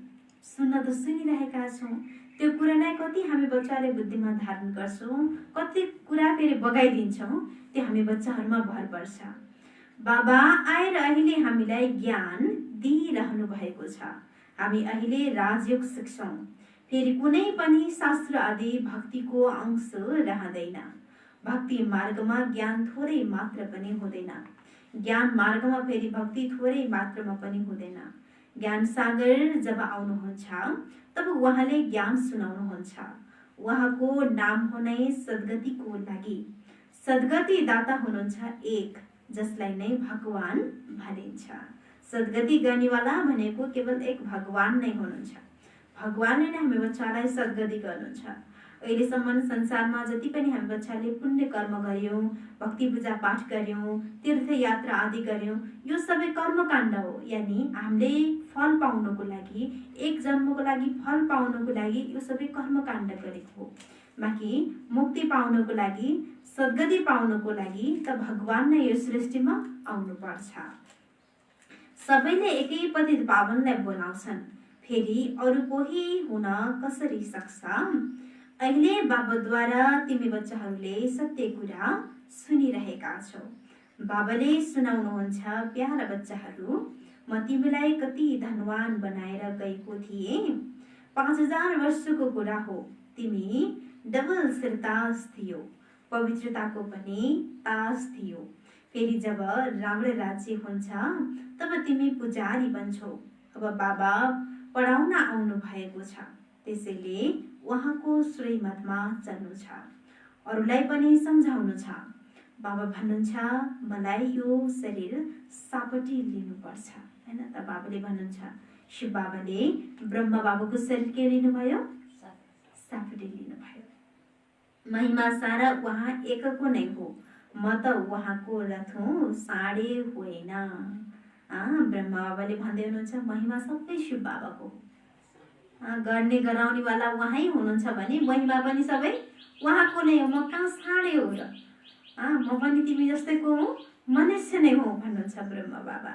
सुन्न त सुनिरहेका छौँ। त्यो कुरालाई कति हामी बच्चाले बुद्धिमा धारण गर्छौँ, कति कुरा फेरि बगाइदिन्छौँ, त्यो हामी बच्चाहरूमा भर पर्छ। बाबा आएर अहिले हामीलाई ज्ञान दिइरहनु भएको छ। हामी अहिले राजयोग सिक्छौँ। फेरि कुनै पनि शास्त्र आदि भक्तिको अंश रहँदैन। भक्ति मार्गमा ज्ञान थोरै मात्र पनि हुँदैन। ज्ञान मार्गमा फेरि भक्ति थोरै मात्रमा पनि हुँदैन। ज्ञान सागर जब आउनुहुन्छ तब उहाँले ज्ञान सुनाउनुहुन्छ। उहाँको नाम हो नै सद्गतिको लागि। सद्गति दाता हुनुहुन्छ एक, जसलाई नै भगवान भनिन्छ। सद्गति गर्नेवाला भनेको केवल एक भगवान नै हुनुहुन्छ। भगवानले नै हामी बच्चालाई सद्गति गर्नुहुन्छ। अहिलेसम्म संसारमा जति पनि हामी बच्चाले पुण्य कर्म गर्यौँ, भक्ति पूजा पाठ गर्यौँ, तीर्थयात्रा आदि गर्यौँ, यो सबै कर्मकाण्ड हो। यानि हामीले फल पाउनको लागि, एक जन्मको लागि फल पाउनको लागि यो सबै कर्मकाण्ड गरेको हो। बाँकी मुक्ति पाउनको लागि, सद्गति पाउनको लागि त भगवान नै यो सृष्टिमा आउनुपर्छ। सबैले एकै पतित पावनलाई बोलाउँछन्, फेरि अरू कोही हुन कसरी सक्छ? अहिले बाबाद्वारा तिमी बच्चाहरूले सत्य कुरा सुनिरहेका छौ। बाबाले सुनाउनुहुन्छ प्यारा बच्चाहरू, म तिमीलाई कति धनवान बनाएर गएको थिएँ। 5000 वर्षको कुरा हो। तिमी डबल सिरताज थियो, पवित्रताको पनि ताज थियो। फेरि जब राम्रो राज्य हुन्छ तब तिमी पुजारी बन्छौ। अब बाबा पढाउन आउनु भएको छ, त्यसैले उहाँको श्रीमतमा चल्नु छ, अरूलाई पनि सम्झाउनु छ। बाबा भन्नुहुन्छ मलाई यो शरीर सापटी लिनुपर्छ, हैन त? बाबाले भन्नुहुन्छ, शिव बाबाले ब्रह्मा बाबाको शरीर के लिनुभयो? सापटी लिनुभयो। महिमा सारा उहाँ एकको नै हो। म त उहाँको रथ हुँ, साँडे होइन। ब्रह्मा बाबाले भन्दै हुनुहुन्छ महिमा सबै शिव बाबाको हो। गर्ने गराउने वाला उहाँै हुनुहुन्छ भने महिमा पनि सबै उहाँको नै हो। म कहाँ साँडे हो र, म पनि तिमी जस्तैको हुँ, मनुष्य नै हो भन्नुहुन्छ ब्रह्म बाबा।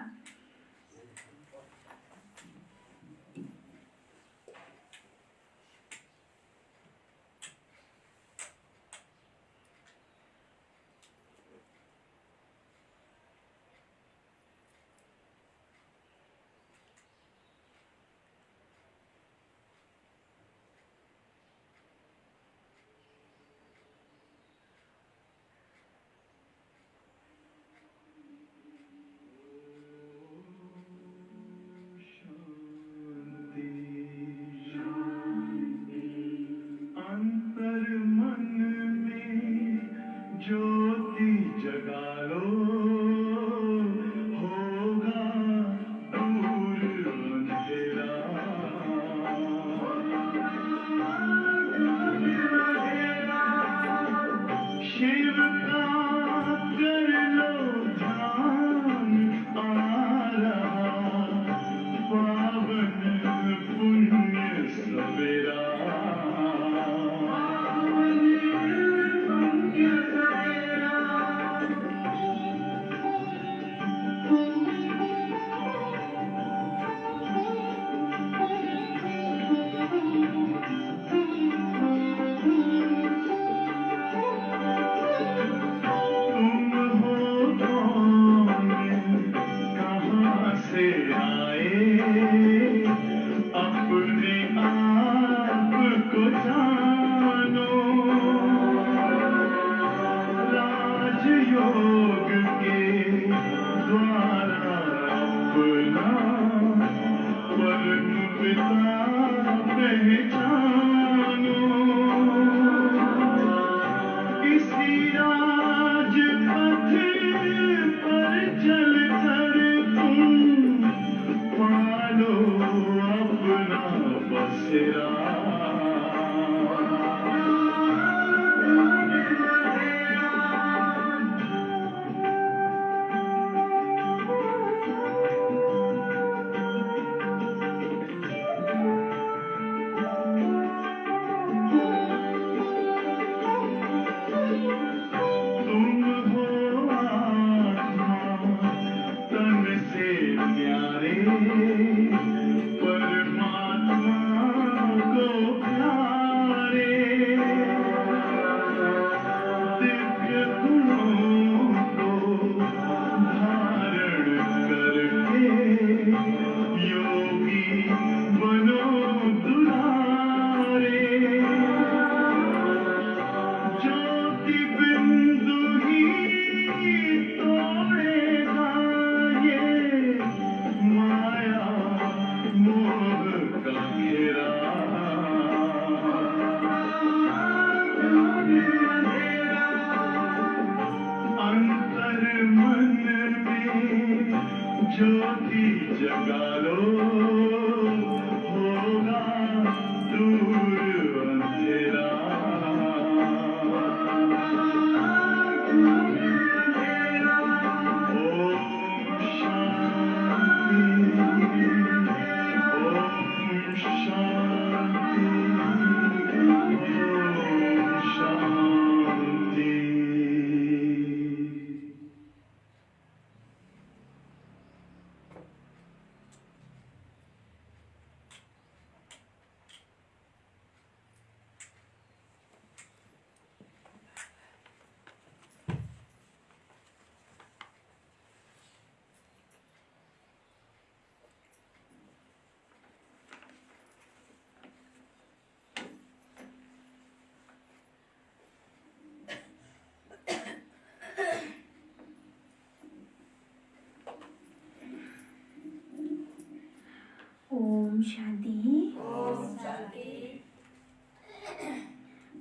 ओम शान्ति।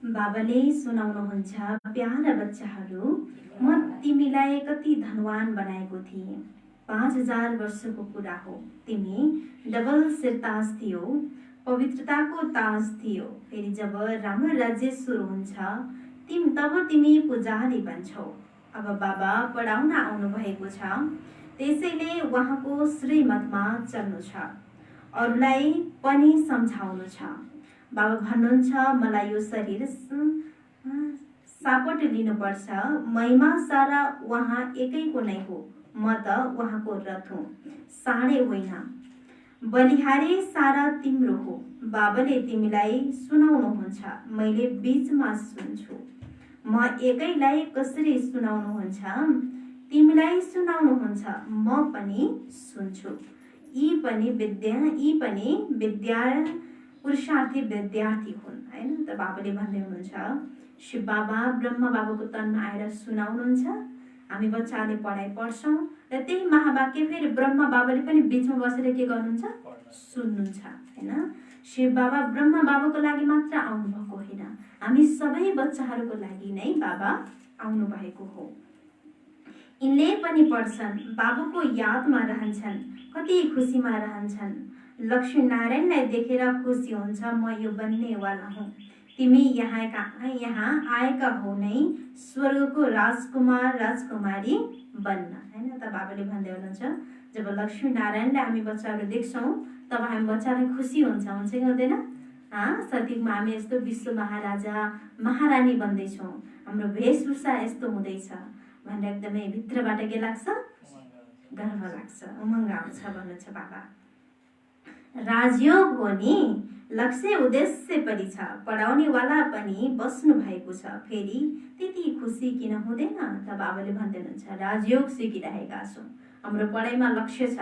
बाबाले सुनाउनुहुन्छ, प्यारा बच्चाहरू, म तिमीलाई कति धनवान बनाएको थिएँ। 5000 वर्षको कुरा हो। तिमी डबल सिरताज थियौ, पवित्रताको ताज थियो। फेरि जब राम्रो राज्य सुरु हुन्छ तब तिमी पुजारी बन्छौ। अब बाबा पढाउन आउनु भएको छ, त्यसैले उहाँको श्रीमतमा चल्नु छ। अरूलाई पनि सम्झाउनु छ। बाबा भन्नुहुन्छ मलाई यो शरीर सापट लिनुपर्छ, महिमा सारा उहाँ एकैको नै हो, म त उहाँको रथ हुँ, साँडे होइन। बलिहारी सारा तिम्रो हो, बाबाले तिमीलाई सुनाउनुहुन्छ, मैले बीचमा सुन्छु। म एकैलाई कसरी सुनाउनुहुन्छ, तिमीलाई सुनाउनुहुन्छ, म पनि सुन्छु। यी पनि विद्या पुरुषार्थी विद्यार्थी हुन् हैन। त बाबाले भन्दै हुनुहुन्छ शिव बाबा ब्रह्म बाबाको तनमा आएर सुनाउनुहुन्छ, हामी बच्चाले पढाइ पढ्छौँ र त्यही महावाक्य फेरि ब्रह्म बाबाले पनि बिचमा बसेर के गर्नुहुन्छ, सुन्नुहुन्छ हैन। शिव बाबा ब्रह्म बाबाको लागि मात्र आउनुभएको होइन, हामी सबै बच्चाहरूको लागि नै बाबा आउनु भएको हो। यिनले पनि पढ्छन्, बाबुको यादमा रहन्छन्, कति खुसीमा रहन्छन्। लक्ष्मी नारायणलाई देखेर खुसी हुन्छ, म यो बन्नेवाला हुँ, तिमी यहाँ आएका हौ नै स्वर्गको राजकुमार राजकुमारी बन्न हैन। त बाबाले भन्दै हुनुहुन्छ जब लक्ष्मी नारायणलाई हामी बच्चाहरू देख्छौँ तब हामी बच्चालाई खुसी हुन्छ कि हुँदैन? सतीमा हामी यस्तो विश्व महाराजा महारानी बन्दैछौँ, हाम्रो वेशभूषा यस्तो हुँदैछ भनेर एकदमै भित्रबाट के लाग्छ, गर्व लाग्छ, उमङ्ग आउँछ भन्नुहुन्छ बाबा। राजयोग हो नि, लक्ष्य उद्देश्य पनि छ, पढाउनेवाला पनि बस्नु भएको छ, फेरि त्यति खुसी किन हुँदैन? त बाबाले भन्दै हुनुहुन्छ राजयोग सिकिरहेका छौँ, हाम्रो पढाइमा लक्ष्य छ।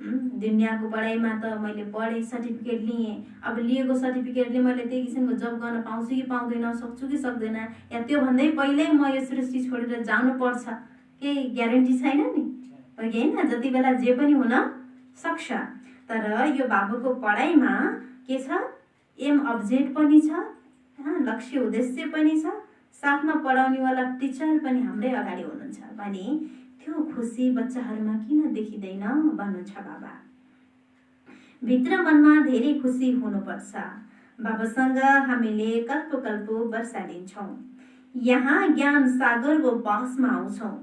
दुनियाँको पढाइमा त मैले पढेँ, सर्टिफिकेट लिएँ, अब लिएको सर्टिफिकेटले मैले त्यही किसिमको जब गर्न पाउँछु कि पाउँदैन, सक्छु कि सक्दैन, या त्योभन्दै पहिल्यै म यो सृष्टि छोडेर जानुपर्छ, केही ग्यारेन्टी छैन नि होइन। जति बेला जे पनि हुन सक्छ, तर यो बाबुको पढाइमा के छ, एम अब्जेक्ट पनि छ, लक्ष्य उद्देश्य पनि छ, साथमा पढाउनेवाला टिचर पनि हाम्रै अगाडि हुनुहुन्छ भने त्यो खुसी बच्चाहरूमा किन देखिँदैन भन्नुहुन्छ बाबा। भित्र मनमा धेरै खुसी हुनुपर्छ। बाबासँग हामीले कल्प वर्षा लिन्छौँ, यहाँ ज्ञान सागरको पासमा आउँछौँ,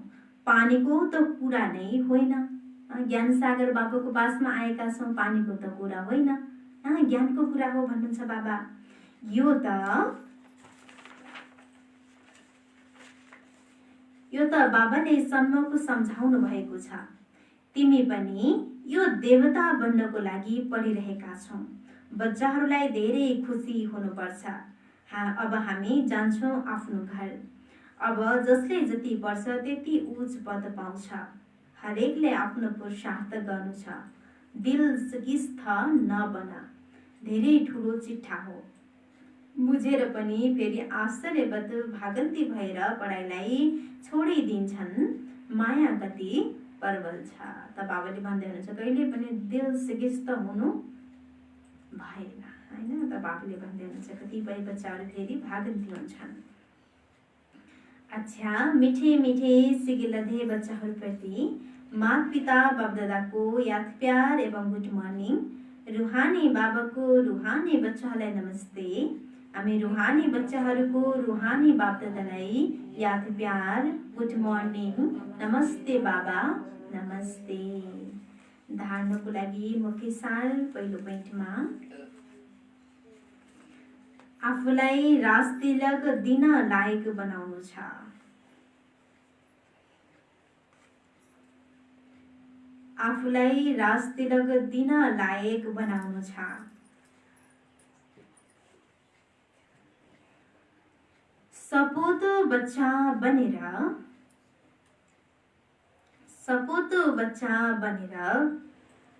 पानीको त कुरा नै होइन। ज्ञान सागर बाबाको पासमा आएका छौँ, पानीको त कुरा होइन, ज्ञानको कुरा हो भन्नुहुन्छ बाबा। यो त बाबाले सम्मको सम्झाउनु भएको छ, तिमी पनि यो देवता बन्नको लागि पढिरहेका छौ, बच्चाहरूलाई धेरै खुसी हुनुपर्छ। अब हामी जान्छौँ आफ्नो घर, अब जसले जति पढ्छ त्यति उच्च पद पाउँछ, हरेकले आफ्नो पुरुषार्थ गर्नु छ, दिल सिकिस्थ नबन, धेरै ठुलो चिट्ठा हो। बुझेर पनि फेरि आश्चर्यवत भागन्ती भएर पढाइलाई छोडिदिन्छन्, माया कति प्रबल छ। त बाबाले भन्दै हुनुहुन्छ कहिले पनि दिल सिकिस्त हुनु भएन हैन। त बाबाले भन्दै हुनुहुन्छ कतिपय बच्चाहरू फेरि भागन्ती हुन्छन्। अच्छा, मिठे मिठे सिगिलधे बच्चाहरूप्रति माता पिता बाप दादाको याद प्यार एवं गुड मर्निङ। रुहानी बाबाको रुहानी बच्चाहरूलाई नमस्ते। हामी रुहानी बच्चाहरूको रुहानी बाप दादालाई याद प्यार गुड मर्निङ, नमस्ते बाबा, नमस्ते। धार्नको लागि मुख्य सार पहिलो पोइन्टमा आफूलाई राजतिलक दिन लायक बनाउनु छ। आफूलाई राजतिलक दिन लायक बनाउनु छ। सपूत बच्चा बनेर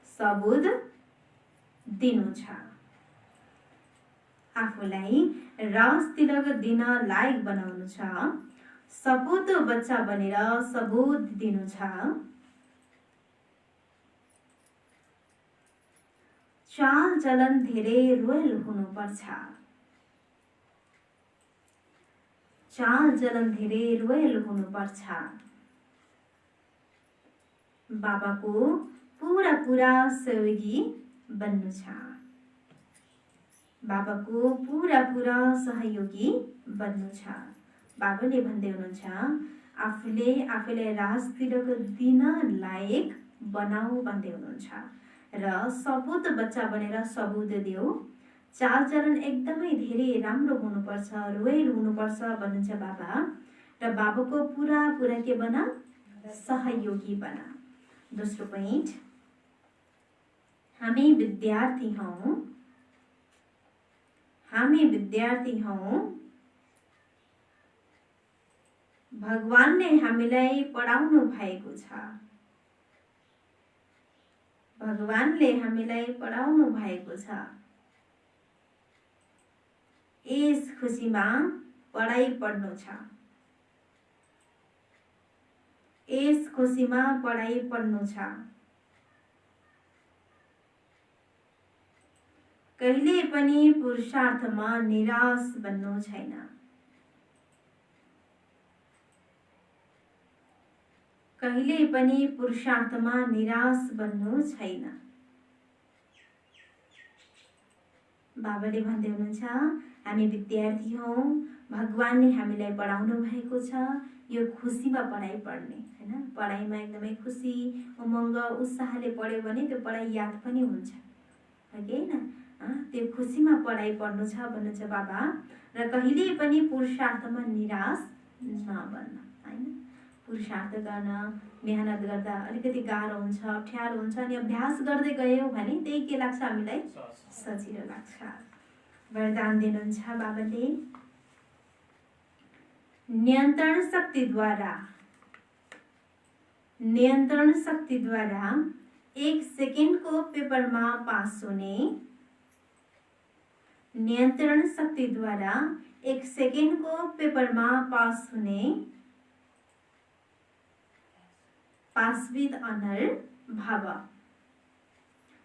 सबूत दिनु छ। आफूलाई राजतिलक दिन लायक बनाउनु छ, सपूत बच्चा बनेर सबूत दिनु छ। चाल चलन धेरै रोयल हुनुपर्छ। चाल चलन धेरै रोयल हुनुपर्छ। बाबाको पूरा सहयोगी बन्नु छ। बाबाको पूरा सहयोगी बन्नु छ। बाबाले भन्दै हुनुहुन्छ आफूले आफूलाई राजतिलक दिन लायक बनाऊ भन्दै हुनुहुन्छ। र सबुत बच्चा बनेर सबुत देऊ। चालचलन एकदमै धेरै राम्रो हुनुपर्छ, रोयल हुनुपर्छ भन्नुहुन्छ बाबा। र बाबाको पुरा के बना? सहयोगी बना। दोस्रो पोइन्ट, हामी विद्यार्थी हौँ, हामी विद्यार्थी हौँ। भगवानले हामीलाई पढाउनु भएको छ, भगवानले हामीलाई पढाउनु भएको छ। यस खुसीमा पढाइ पढ्नु छ, यस खुसीमा पढाइ पढ्नु छ। कहिले पनि पुरुषार्थमा निराश बन्नु छैन, कहिले पनि पुरुषार्थमा निराश बन्नु छैन। बाबाले भन्दै हुनुहुन्छ, हामी विद्यार्थी हौँ, भगवानले हामीलाई पढाउनु भएको छ। यो खुसीमा पढाइ पढ्ने हैन, पढाइमा एकदमै खुसी उमङ्ग उत्साहले पढ्यो भने त्यो पढाइ याद पनि हुन्छ, हैन? त्यो खुसीमा पढाइ पढ्नु छ भन्नुहुन्छ बाबा। र कहिले पनि पुरुषार्थमा निराश नबन्न, हैन? पुरुषार्थ गर्न, मेहनत गर्दा अलिकति गाह्रो हुन्छ, अप्ठ्यारो हुन्छ, अनि अभ्यास गर्दै गयौँ भने त्यही के लाग्छ हामीलाई? सजिलो लाग्छ। वरदान दिनुहुन्छ बाबाले, नियन्त्रण शक्तिद्वारा, नियन्त्रण शक्तिद्वारा 1 सेकेन्डको पेपरमा पास हुने, नियन्त्रण शक्तिद्वारा 1 सेकेन्डको पेपरमा पास हुने, पास विथ अनर भव।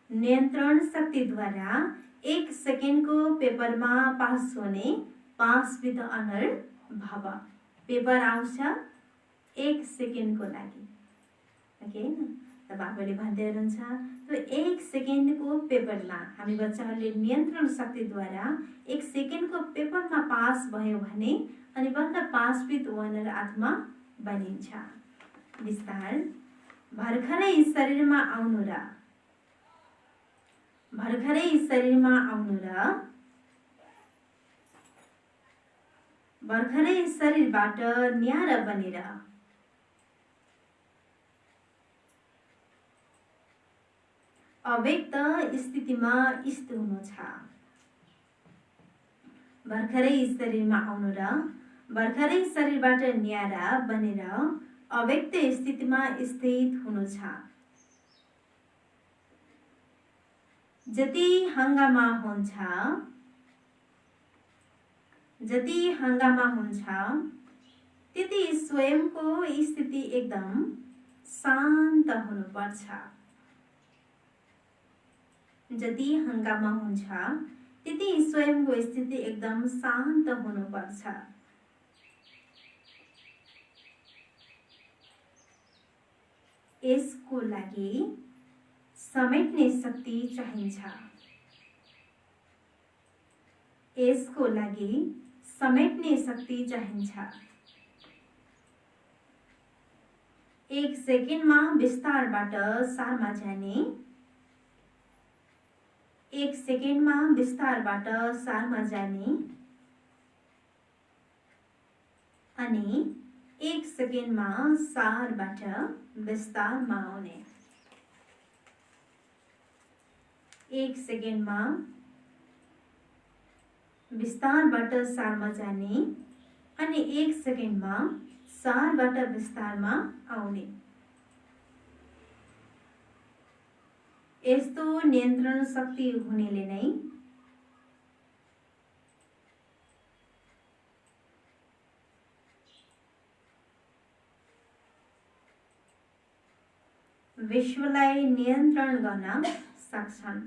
नियन्त्रण शक्तिद्वारा 1 सेकेन्डको पेपरमा पास हुने, पास विथ अनर भव। पेपर आउँछ 1 सेकेन्डको लागि, हैन? त बाबाले भन्दै हुनुहुन्छ, त्यो 1 सेकेन्डको पेपरमा हामी बच्चाहरूले नियन्त्रण शक्तिद्वारा 1 सेकेन्डको पेपरमा पास भयो भने अनि बल्ल पास विथ अनर आत्मा बनिन्छ। विस्तार, भर्खरै शरीरमा आउनु र, भर्खरै शरीरमा आउनु र भर्खरै शरीरबाट न्यारा बनेर अव्यक्त स्थितिमा स्थित हुनु छ। भर्खरै शरीरमा आउनु र भर्खरै शरीरबाट न्यारा बनेर अव्यक्त स्थितिमा स्थित हुनु छ। जति हंगामा हुन्छ, जति हंगामा हुन्छ त्यति स्वयंको स्थिति एकदम शान्त हुनुपर्छ। जति हंगामा हुन्छ त्यति स्वयंको स्थिति एकदम शान्त हुनुपर्छ। यसको लागि समेट्ने शक्ति चाहिन्छ, यसको लागि समेट्ने शक्ति चाहिन्छ। 1 सेकेन्डमा विस्तारबाट सारमा जाने, 1 सेकेन्डमा विस्तारबाट सारमा जाने अनि 1 सेकेन्डमा सारबाट विस्तारमा आउने। 1 सेकेन्डमा विस्तारबाट सारमा जाने अनि 1 सेकेन्डमा सारबाट विस्तारमा आउने। यस्तो नियन्त्रण शक्ति हुनेले नै विश्वलाई नियन्त्रण गर्न सक्छन्।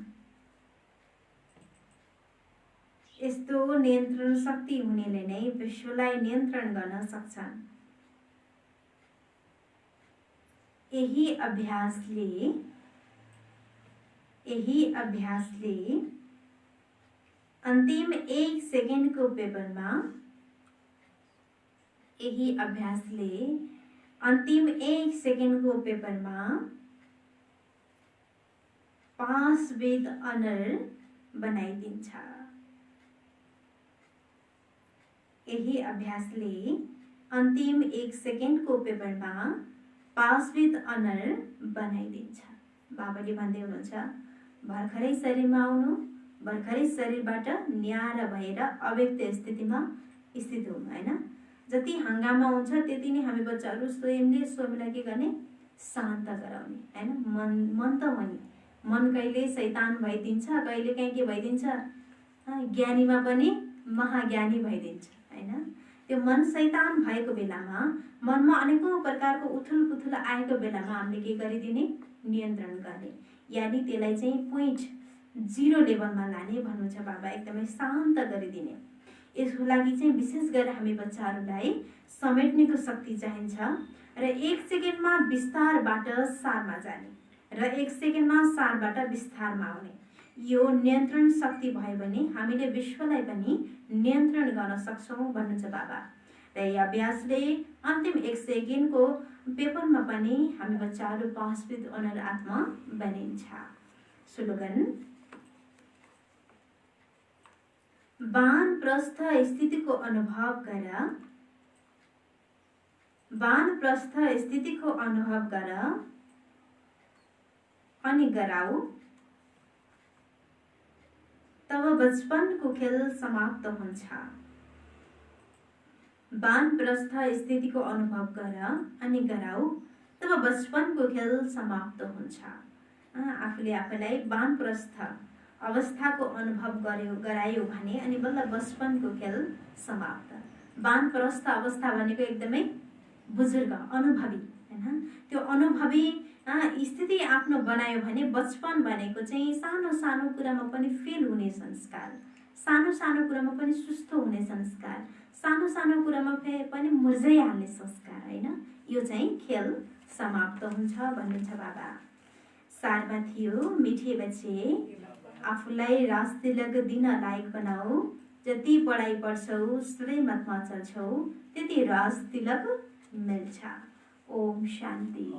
यस्तो नियन्त्रण शक्ति हुनेले नै विश्वलाई नियन्त्रण गर्न सक्छन्। यही अभ्यासले अन्तिम 1 सेकेन्डको पेपरमा, यही अभ्यासले अन्तिम 1 सेकेन्डको पेपरमा पास विथ अनर बनाइदिन्छ। यही अभ्यासले अन्तिम 1 सेकेन्डको पेपरमा पास विथ अनर बनाइदिन्छ। बाबाले भन्दै हुनुहुन्छ, भर्खरै शरीरमा आउनु, भर्खरै शरीरबाट न्यारा भएर अव्यक्त स्थितिमा स्थित हुनु होइन। जति हङ्गामा हुन्छ त्यति नै हामी बच्चाहरू स्वयंलाई के गर्ने, शान्त गराउने होइन। मन त हो नि, मन कहिले शैतान भइदिन्छ, कहिले काहीँ के भइदिन्छ, ज्ञानीमा पनि महाज्ञानी भइदिन्छ होइन। त्यो मन शैतान भएको बेलामा, मनमा अनेकौं प्रकारको उथुल पुथुल आएको बेलामा हामीले के गरिदिने, नियन्त्रण गर्ने, यानि त्यसलाई चाहिँ पोइन्ट 0 लेभलमा लाने भन्नुहुन्छ बाबा, एकदमै शान्त गरिदिने। यसको लागि चाहिँ विशेष गरेर हामी बच्चाहरूलाई समेट्नेको शक्ति चाहिन्छ र 1 सेकेन्डमा विस्तारबाट सारमा जाने र 1 सेकेन्डमा सारबाट विस्तारमा आउने, यो नियन्त्रण शक्ति भयो भने हामीले विश्वलाई पनि नियन्त्रण गर्न सक्छौँ भन्नुहुन्छ बाबा। र यो अभ्यासले अन्तिम 1 सेकेन्डको पेपरमा पनि हामी बच्चाहरू पास विथ अनर आत्मा बनिन्छ। स्लोगन, वानप्रस्थ स्थितिको अनुभव गर, वानप्रस्थ स्थितिको अनुभव गर अनि गराऊ, तब बचपनको खेल समाप्त हुन्छ। वानप्रस्थ स्थितिको अनुभव गर अनि गराऊ, तब बचपनको खेल समाप्त हुन्छ। आफूले आफूलाई वानप्रस्थ अवस्थाको अनुभव गरायो भने अनि बल्ल बचपनको खेल समाप्त। वानप्रस्थ अवस्था भनेको एकदमै बुजुर्ग अनुभवी होइन। त्यो अनुभवी स्थिति आफ्नो बनायो भने बचपन भनेको चाहिँ सानो सानो कुरामा पनि फेल हुने संस्कार, सानो सानो कुरामा पनि सुस्त हुने संस्कार, सानो सानो कुरामा पनि मुर्झाइहाल्ने संस्कार होइन। यो चाहिँ खेल समाप्त हुन्छ भन्नुहुन्छ बाबा। सारमा थियो, मिठे बच्चे आफूलाई राजतिलक दिन लायक बनाऊ, जति पढाइ पढ्छौ, श्रीमतमा चल्छौ, त्यति राजतिलक मिल्छ। ओम शान्ति।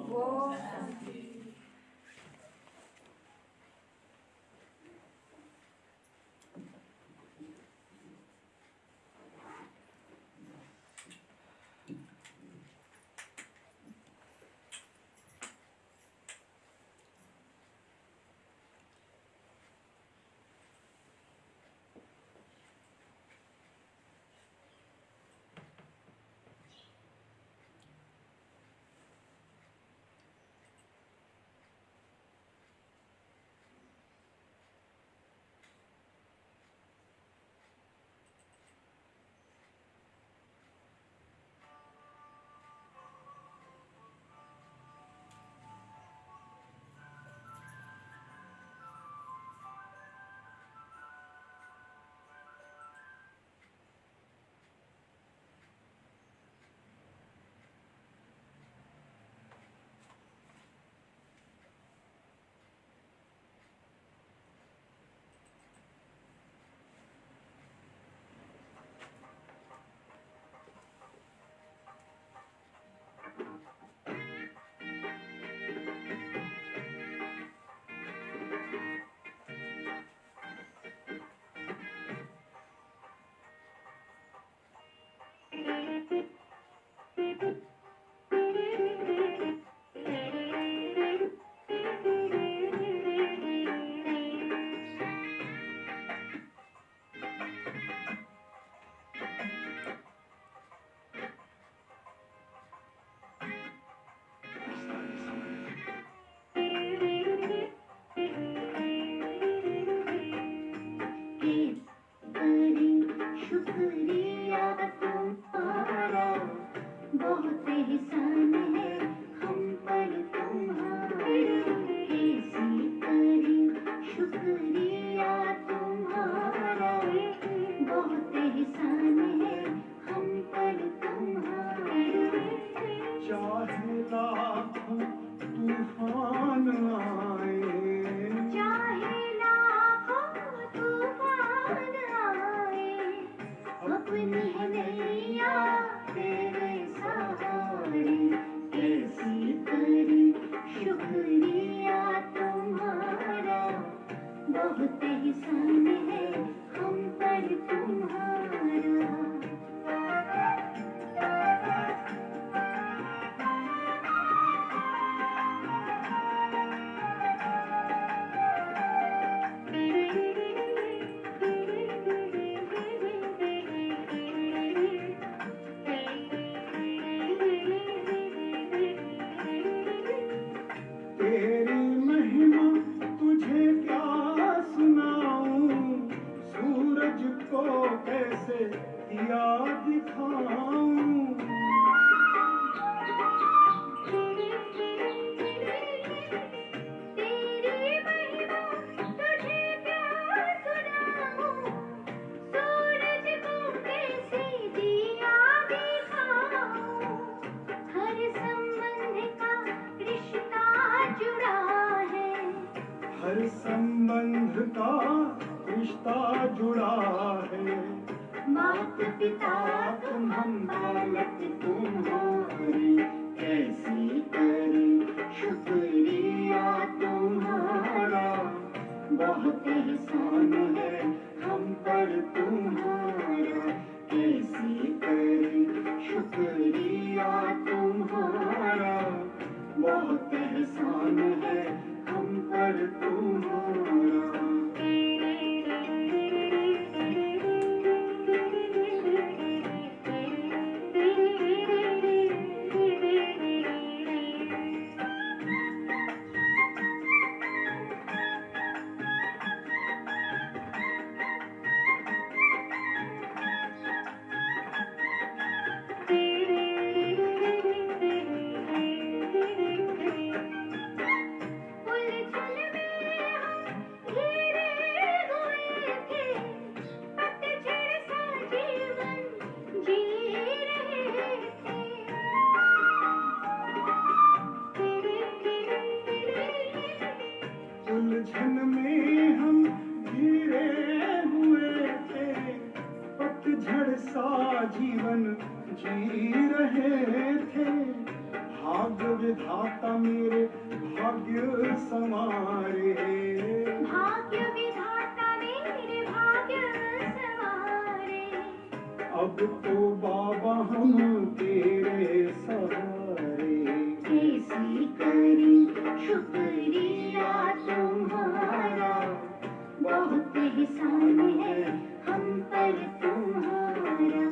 बहुत एहसान है हम पर तुम्हारा। तेरी महिमा तुझे क्या सुनाऊं, सूरज को कैसे दिया दिखाऊं। तेरी महिमा तुझे क्या सुनाऊं, सूरज को कैसे दिया दिखाऊं। हर संबंध का रिश्ता जुड़ा है, हर संबंध का रिश्ता जुड़ा है। मात पिता तुम हम बालक तुम्हारी, कैसी करें शुक्रिया तुम्हारा। बहुत एहसान है हम पर तुम्हारा, कैसी करें शुक्रिया तुम्हारा। बहुत एहसान है हम पर तुम्हारा। उलझन में हम घिरे हुए थे, पतझड़ सा जीवन जी रहे थे। उलझन में हम घिरे हुए थे, पतझड़ सा जीवन जी रहे थे। भाग्य विधाता मेरे भाग्य संवारे, भाग्य विधाता मेरे भाग्य संवारे। अब तो बाबा हम तेरे सहारे। कैसी करें शुक्रिया तुम्हारा, बहुत एहसान है हम पर तुम्हारा।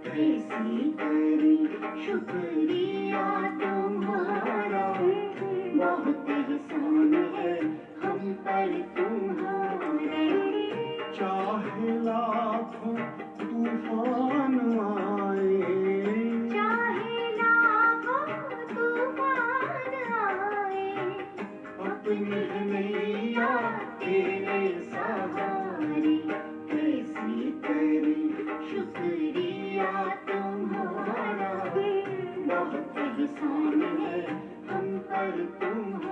कैसी करें शुक्रिया तुम्हारा, बहुत एहसान है हम पर तुम्हारा। चाहे लाखों तूफान आए, चाहे लाखों तूफान आए, अपनी नैया तेरे सहारे। कैसी करें शुक्रिया तुम्हारा, बहुत एहसान है हम पर तुम्हारा।